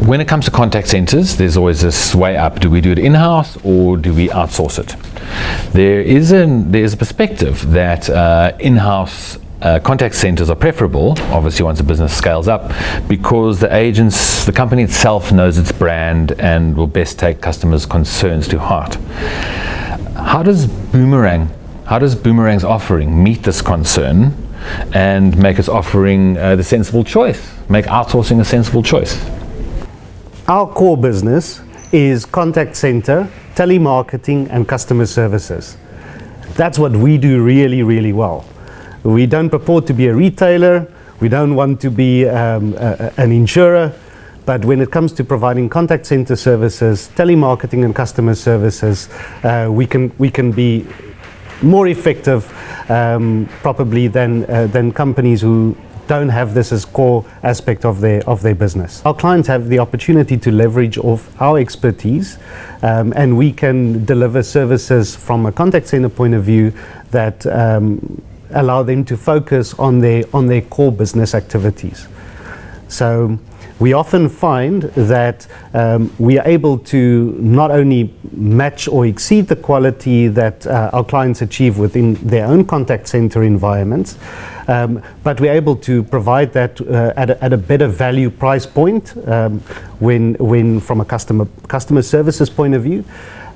When it comes to contact centers, there's always this way up. Do we do it in-house or do we outsource it? There is a perspective that in-house contact centers are preferable, obviously once a business scales up, because the company itself knows its brand and will best take customers' concerns to heart. How does Boomerang's offering meet this concern and make its offering the sensible choice, make outsourcing a sensible choice? Our core business is contact center, telemarketing and customer services. That's what we do really, really well. We don't purport to be a retailer, we don't want to be an insurer, but when it comes to providing contact center services, telemarketing and customer services, we can be more effective probably than companies who don't have this as core aspect of their business. Our clients have the opportunity to leverage off our expertise, and we can deliver services from a contact center point of view that allow them to focus on their core business activities. So we often find that we are able to not only match or exceed the quality that our clients achieve within their own contact center environments, but we're able to provide that at a better value price point when from a customer services point of view.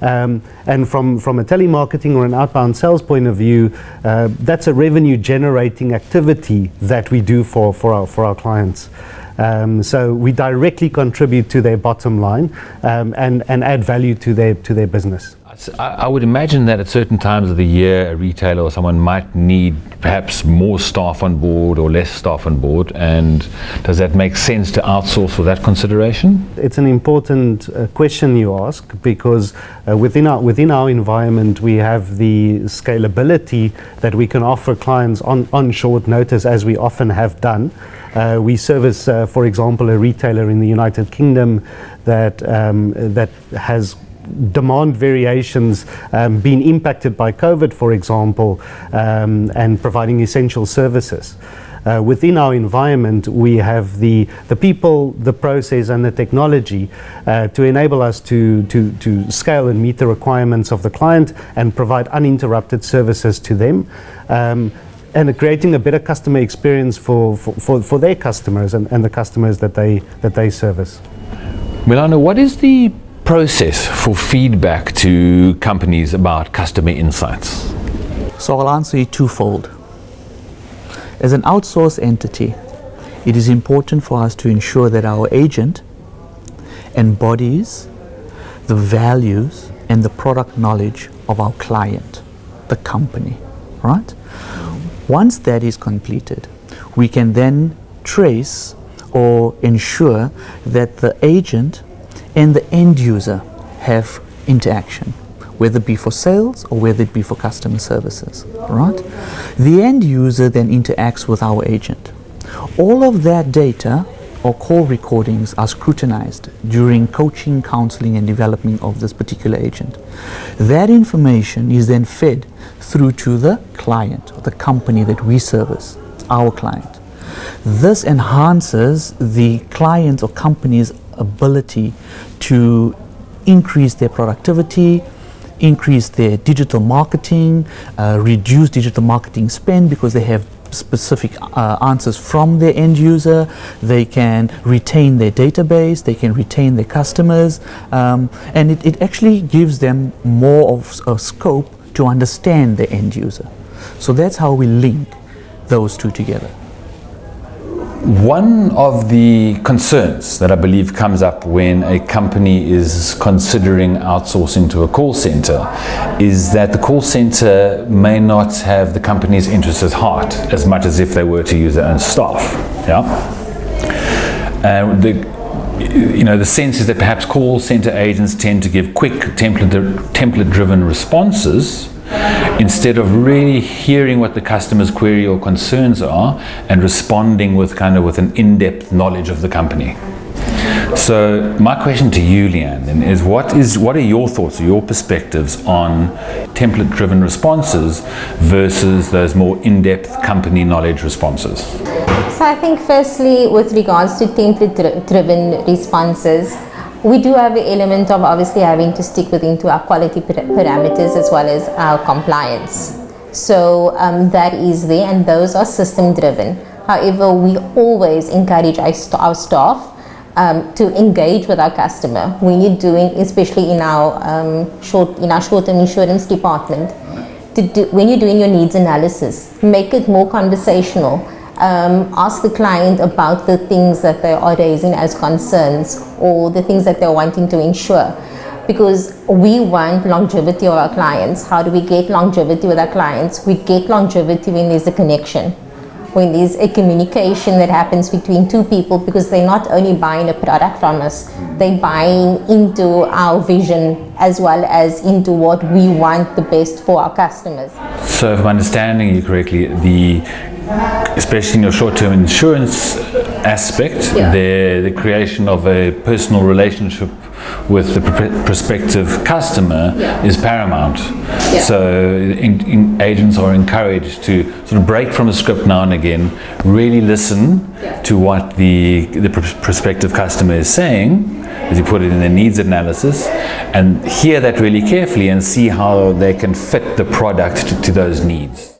And from a telemarketing or an outbound sales point of view, that's a revenue generating activity that we do for our clients. So we directly contribute to their bottom line and add value to their business. I would imagine that at certain times of the year, a retailer or someone might need perhaps more staff on board or less staff on board. And does that make sense to outsource for that consideration? It's an important question you ask, because within our environment we have the scalability that we can offer clients on short notice, as we often have done. We service, for example, a retailer in the United Kingdom that has demand variations being impacted by COVID, for example, and providing essential services. Within our environment, we have the people, the process and the technology to enable us to scale and meet the requirements of the client and provide uninterrupted services to them. And creating a better customer experience for their customers and the customers that they service. Milano, what is the process for feedback to companies about customer insights? So I'll answer you twofold. As an outsourced entity, it is important for us to ensure that our agent embodies the values and the product knowledge of our client, the company, right? Once that is completed, we can then trace or ensure that the agent and the end user have interaction, whether it be for sales or whether it be for customer services, right? The end user then interacts with our agent. All of that data or call recordings are scrutinized during coaching, counseling and development of this particular agent. That information is then fed through to the client or the company that we service, our client. This enhances the client or company's ability to increase their productivity, increase their digital marketing, reduce digital marketing spend because they have specific answers from their end user. They can retain their database, they can retain their customers, and it actually gives them more of a scope to understand the end user. So that's how we link those two together. One of the concerns that I believe comes up when a company is considering outsourcing to a call center is that the call center may not have the company's interests at heart as much as if they were to use their own staff. Yeah. The sense is that perhaps call center agents tend to give quick template-driven responses instead of really hearing what the customer's query or concerns are and responding with an in-depth knowledge of the company. So my question to you, Leanne, then is what are your thoughts or your perspectives on template-driven responses versus those more in-depth company knowledge responses? So I think firstly, with regards to template-driven responses, we do have the element of obviously having to stick within our quality parameters as well as our compliance. So that is there, and those are system-driven. However, we always encourage our staff to engage with our customer when you're doing, especially in our short-term insurance department. When you're doing your needs analysis, make it more conversational. Ask the client about the things that they are raising as concerns or the things that they're wanting to ensure, because we want longevity of our clients. How do we get longevity with our clients? We get longevity when there's a connection, when there's a communication that happens between two people, because they're not only buying a product from us, they're buying into our vision as well as into what we want the best for our customers. So if I'm understanding you correctly, especially in your short-term insurance aspect, the creation of a personal relationship with the prospective customer is paramount. So agents are encouraged to sort of break from the script now and again, really listen to what the prospective customer is saying, as you put it in the needs analysis, and hear that really carefully and see how they can fit the product to those needs.